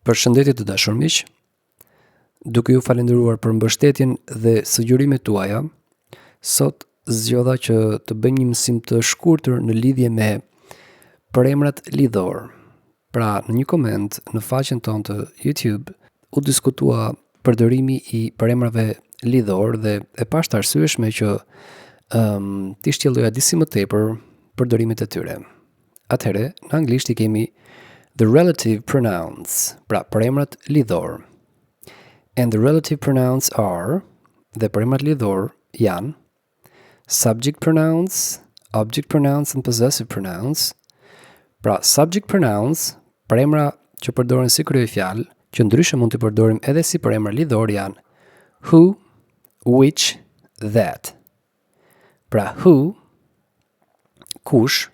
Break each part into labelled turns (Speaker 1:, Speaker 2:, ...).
Speaker 1: Përshëndetje të dashur miq, duke ju falendëruar për mbështetjen dhe sugjerimet tuaja, sot zgjodha që të bëjmë një mësim të shkurtër në lidhje me përemrat lidhor. Pra, në një koment në faqen tonë të YouTube u diskutua përdorimi i përemrave lidhor dhe e pashtë arsyeshme që t'i shtjelloja disi më tepër përdorimet e tyre. Atëherë, në anglisht i kemi the relative pronouns, pra përemrat lidhor. And the relative pronouns are, dhe përemrat lidhor janë, subject pronouns, object pronouns and possessive pronouns. Pra subject pronouns, përemra që përdoren si kryefjalë, që ndryshe mund të përdorim edhe si përemra lidhor janë who, which, that. Pra who, kush,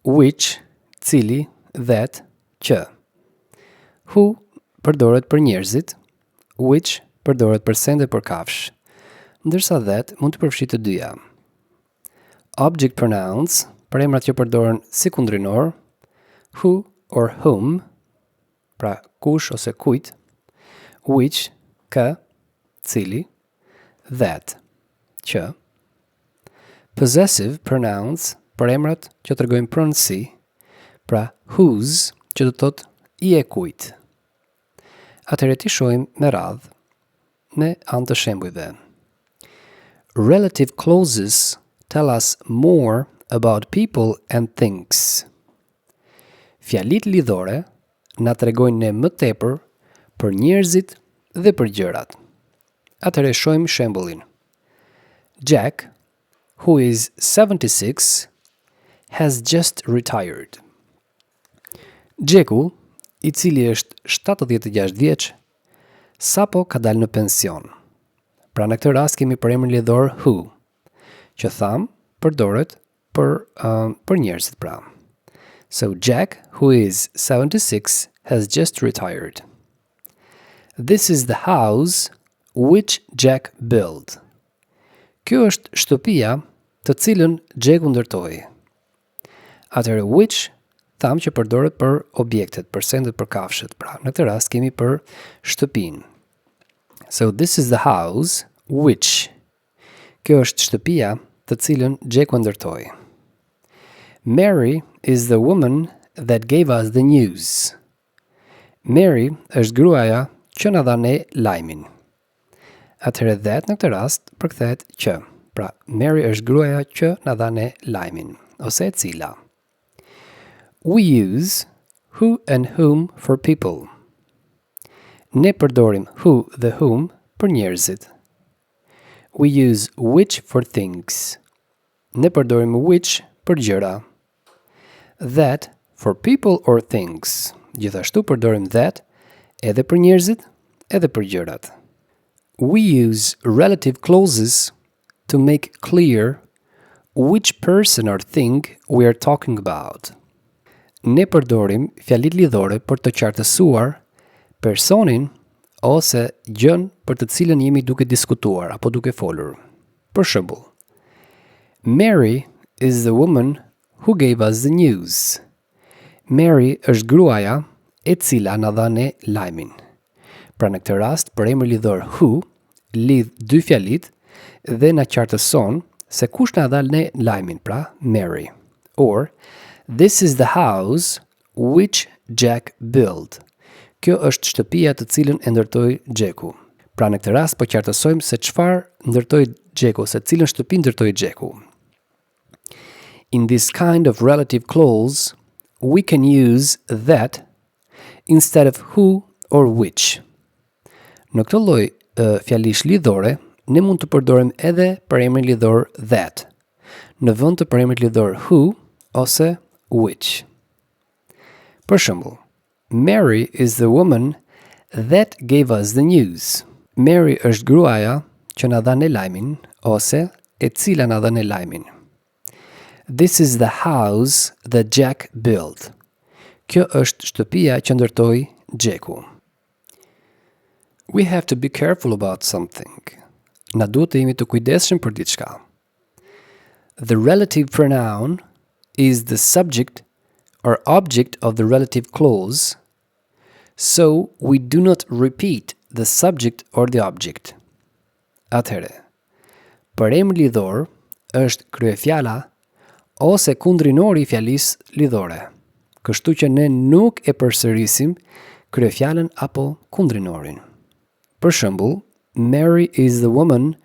Speaker 1: which, cili, that, që. Who përdoret për njerëzit, which përdoret për sende për kafsh, ndërsa that mund të përfshijë të dyja. Object pronouns, përemrat që përdoren si kundrinor, who or whom, pra kush ose kujt, which, kë, cili, that, që. Possessive pronouns, përemrat që tregojnë pronësi, pra whose, që do të thotë i e kujt. Atëherë ti shohim me radhë me anë të shembujve. Relative clauses tell us more about people and things. Fjalit lidhore na tregojnë ne më tepër për njerëzit dhe për gjërat. Atëherë shohim shembullin. Jack, who is 76, has just retired. Gjeku, i cili është 76 vjeç, sapo ka dalë në pension. Pra në këtë rast kemi përemrin lidhor who, që tham përdoret për njerëzit pra. So Jack, who is 76, has just retired. This is the house which Jack built. Kjo është shtëpia të cilën Gjeku ndërtoi. Atëherë which tham që përdoret për objektet, për sendet për kafshët, pra në këtë rast kemi për shtëpinë. So this is the house which. Kjo është shtëpia të cilën Gjeku ndërtoi. Mary is the woman that gave us the news. Mary është gruaja që na dha ne lajmin. Atëherë that në këtë rast përkthehet që. Pra Mary është gruaja që na dha ne lajmin, ose e cila. We use who and whom for people. Ne përdorim who dhe whom për njerëzit. We use which for things. Ne përdorim which për gjëra. That for people or things. Gjithashtu përdorim that edhe për njerëzit, edhe për gjërat. We use relative clauses to make clear which person or thing we are talking about. Ne përdorim fjalit lidhore për të qartësuar personin ose gjën për të cilën jemi duke diskutuar apo duke folur. Për shembull, Mary is the woman who gave us the news. Mary është gruaja e cila na dha ne lajmin. Pra në këtë rast, përemri lidhor who lidh dy fjalit dhe na qartëson se kush na dha ne lajmin, pra Mary. Or this is the house which Jack built. Kjo është shtëpia të cilën e ndërtoi Gjeku. Pra në këtë rast po qartësojmë se çfarë ndërtoi Gjeku, se cilën shtëpi ndërtoi Gjeku. In this kind of relative clause, we can use that instead of who or which. Në këtë lloj fjalish lidhore, ne mund të përdorim edhe përemrin lidhor that, në vend të përemrit lidhor who ose which. Për shembull, Mary is the woman that gave us the news. Mary është gruaja që na dha ne lajmin ose e cila na dha ne lajmin. This is the house that Jack built. Kjo është shtëpia që ndërtoi Gjeku. We have to be careful about something. Na duhet të jemi të kujdesshëm për diçka. The relative pronoun is the subject or object of the relative clause, so we do not repeat the subject or the object. Atëherë, për emër lidhor është kryefjala ose kundrinori i fjalisë lidhore. Kështu që ne nuk e përsërisim kryefjalën apo kundrinorin. Për shembull, Mary is the woman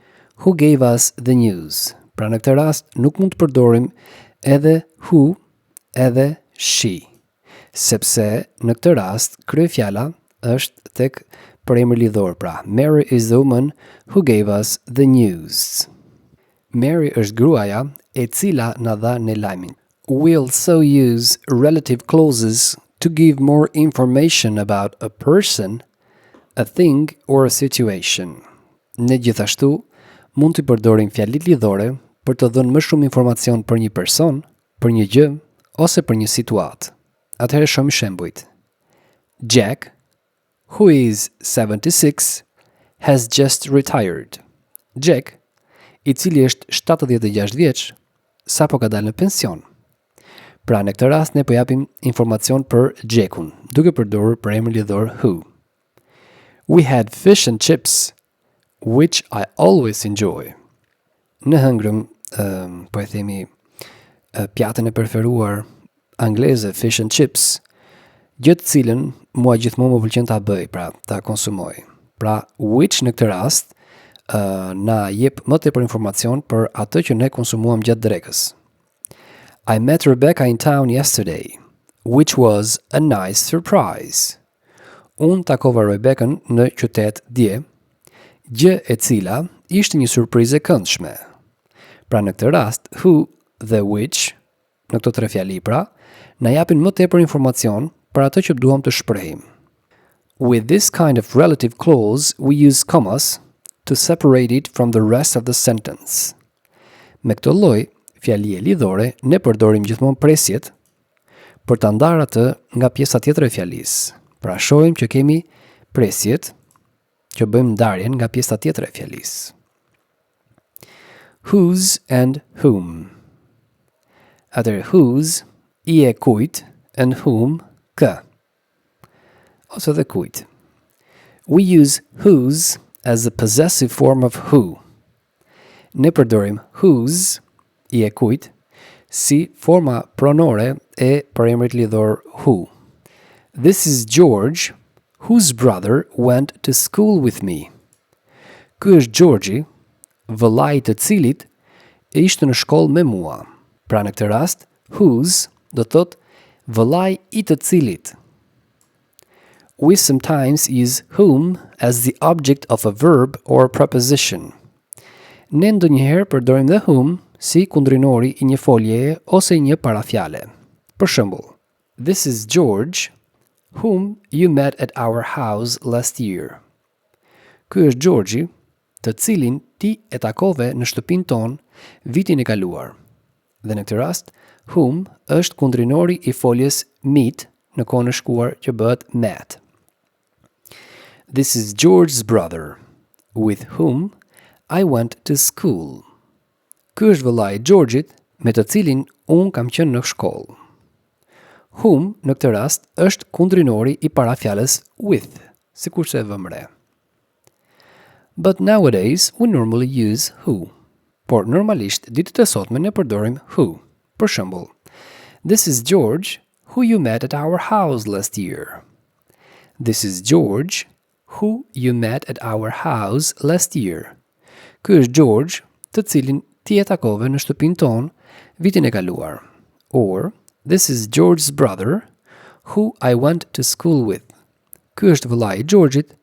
Speaker 1: who gave us the news. Pra në këtë rast nuk mund të përdorim edhe who edhe she, sepse në këtë rast kryefjala është tek përemër lidhor. Pra, Mary is the woman who gave us the news. Mary është gruaja e cila na dha ne lajmin. We also use relative clauses to give more information about a person, a thing or a situation. Ne gjithashtu mund të përdorim fjalit lidhore për të dhënë më shumë informacion për një person, për një gjë ose për një situatë. Atëherë shohim shembujt. Jack, who is 76, has just retired. Jack, i cili është 76 vjeç, sapo ka dalë në pension. Pra në këtë rast ne po japim informacion për Jackun, duke përdorur përemër lidhor who. We had fish and chips, which I always enjoy. Ne hëngrëm, po e themi, pjatën e preferuar angleze, fish and chips, gjë të cilën mua gjithmonë më pëlqen ta bëj, pra ta konsumoj. Pra which në këtë rast na jep më tepër informacion për atë që ne konsumuam gjatë drekës. I met Rebecca in town yesterday, which was a nice surprise. Unë takova Rebecca në qytet dje, gjë e cila ishte një surprizë e këndshme. Pra në këtë rast, who dhe which, në këto tre fjali pra, na japin më tepër informacion për atë që duam të shprehim. With this kind of relative clause, we use commas to separate it from the rest of the sentence. Me këtë lloj fjalie lidhore, ne përdorim gjithmonë presjet për ta ndarë atë nga pjesa tjetër e fjalisë. Pra shohim që kemi presjet që bëjmë ndarjen nga pjesa tjetër e fjalisë. Whose and whom. Atëherë whose i e kujt and whom kë. Ose dhe kujt. We use whose as a possessive form of who. Ne përdorim whose i e kujt si forma pronore e përemrit lidhor who. This is George, whose brother went to school with me. Ky është Georgi, vëllai të cilit ishte në shkollë me mua. Pra në këtë rast, whose do thot vëllai i të cilit. We sometimes use whom as the object of a verb or preposition. Ne ndonjëherë përdorim dhe whom si kundrinori i një foljeje ose i një parafjale. Për shembull, this is George, whom you met at our house last year. Ky është Georgi, të cilin ti e takove në shtëpinë tonë vitin e kaluar. Dhe në këtë rast, whom është kundrinori i foljes meet në kohën e shkuar që bëhet met. This is George's brother, with whom I went to school. Ky është vëllai i Georgjit, me të cilin unë kam qenë në shkollë. Whom në këtë rast është kundrinori i parafjalës with, sikurse e vëmë re. But nowadays we normally use who. Por normalisht ditët e sotme ne përdorim who. Për shembull, this is George, who you met at our house last year. This is George, who you met at our house last year. Ky është George, të cilin ti e takove në shtëpinë tonë vitin e kaluar. Or, this is George's brother, who I went to school with. Ky është vëllai i Georgjit,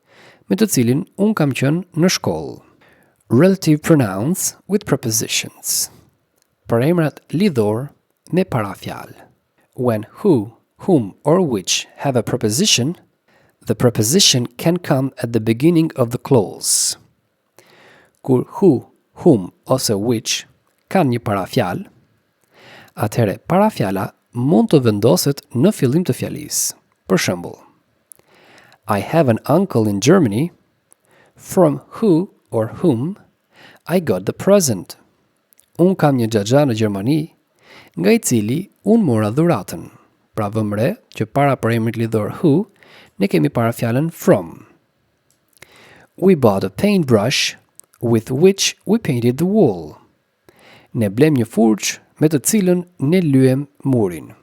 Speaker 1: me të cilin unë kam qenë në shkollë. Relative pronouns with prepositions. Përemrat lidhor me parafjalë. When who, whom or which have a preposition, the preposition can come at the beginning of the clause. Kur who, whom ose which kanë një parafjalë, atëherë parafjala mund të vendoset në fillim të fjalisë. Për shembull, I have an uncle in Germany, from who or whom I got the present. Unë kam një xhaxha në Gjermani, nga i cili unë mora dhuratën. Pra vëmë re që para përemrit lidhor who ne kemi para fjalën from. We bought a paintbrush with which we painted the wall. Ne blem një furçë me të cilën ne lyem murin.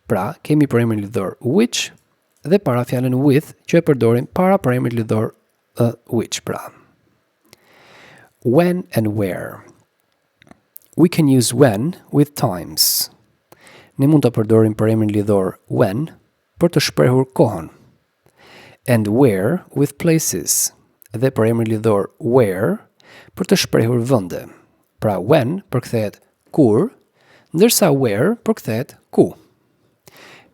Speaker 1: Pra, kemi përemrin lidhor which dhe para fjalën with që e përdorim para përemrit lidhor which pra. When and where. We can use when with times. Ne mund të përdorim përemrin lidhor when për të shprehur kohën. And where with places. Dhe përemri lidhor where për të shprehur vende. Pra when përkthehet kur, ndërsa where përkthehet ku.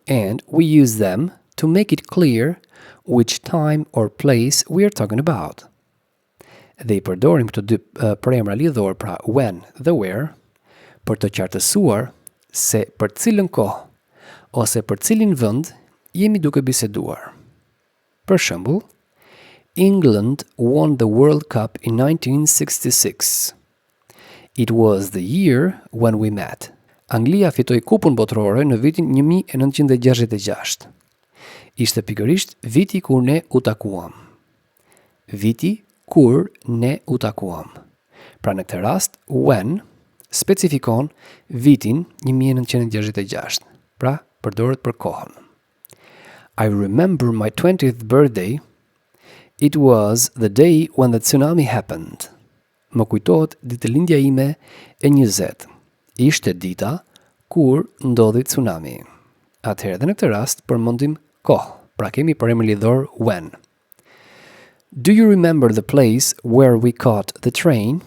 Speaker 1: And we use them to make it clear which time or place we are talking about. Dhe I përdorim këto dy përemra lidhor, pra when dhe where, për të qartësuar se për cilën kohë ose për cilin vend jemi duke biseduar. Për shembull, England won the World Cup in 1966. It was the year when we met. Anglia fitoi kupën botërore në vitin 1966. Ishte pikërisht viti kur ne u takuam. Viti kur ne u takuam. Pra në këtë rast, when specifikon vitin 1966. Pra, përdoret për kohën. I remember my 20th birthday. It was the day when the tsunami happened. Më kujtohet ditëlindja ime e 20. Ishte dita kur ndodhi tsunami. Atëherë dhe në këtë rast përmendim kohë. Pra kemi përemër lidhor when. Do you remember the place where we caught the train?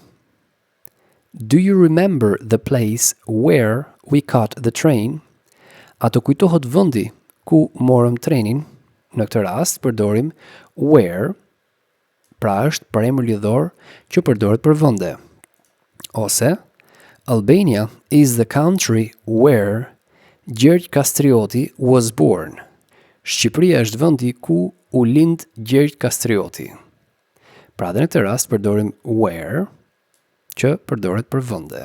Speaker 1: Do you remember the place where we caught the train? A të kujtohet vendi ku morëm trenin? Në këtë rast përdorim where, pra është përemër lidhor që përdoret për vende. Ose Albania is the country where Gjergj Kastrioti was born. Shqipëria është vendi ku u lind Gjergj Kastrioti. Pra dhe në këtë rast përdorim where, që përdoret për vende.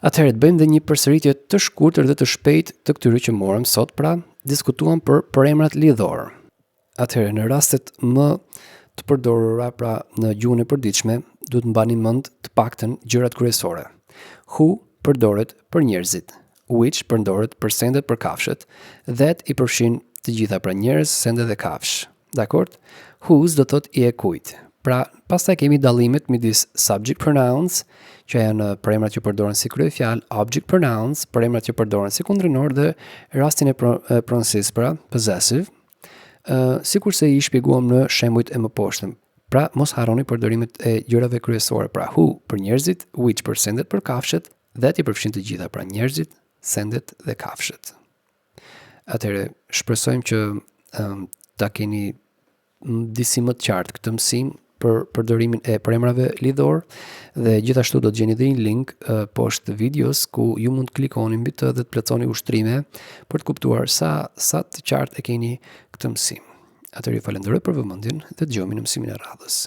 Speaker 1: Atëherë të bëjmë dhe një përsëritje të shkurtër dhe të shpejt të këtyre që morëm sot, pra diskutuam për përemrat lidhor. Atëherë në rastet më të përdorura, pra në gjuhën e përditshme, duhet mbani mend të paktën gjërat kryesore. Who përdoret për njerëzit, which përdoret për sendet për kafshët, that I përfshin të gjitha, pra njerëz, sende dhe kafsh. Dakord? Whose do thot I e kujt. Pra, pastaj kemi dallimet midis subject pronouns, që janë përemrat që përdoren si kryefjalë, object pronouns, përemrat që përdoren si kundrinor dhe rastin e pronësisë, pra possessive, sikurse I shpjeguam në shembujt e mëposhtëm. Pra, mos harroni përdorimet e gjërave kryesore, pra who për njerëzit, which për sendet për kafshët, that I përfshin të gjitha, pra njerëzit, sendet dhe kafshët. Atëherë, shpresojmë që ta keni disi më të qartë këtë mësim për përdorimin e përemrave lidhor dhe gjithashtu do të gjeni dhe një link poshtë videos ku ju mund të klikoni mbi të dhe të plotësoni ushtrime për të kuptuar sa të qartë e keni këtë mësim. Atëherë ju falenderoj për vëmendjen dhe dëgjojmë në mësimin e radhës.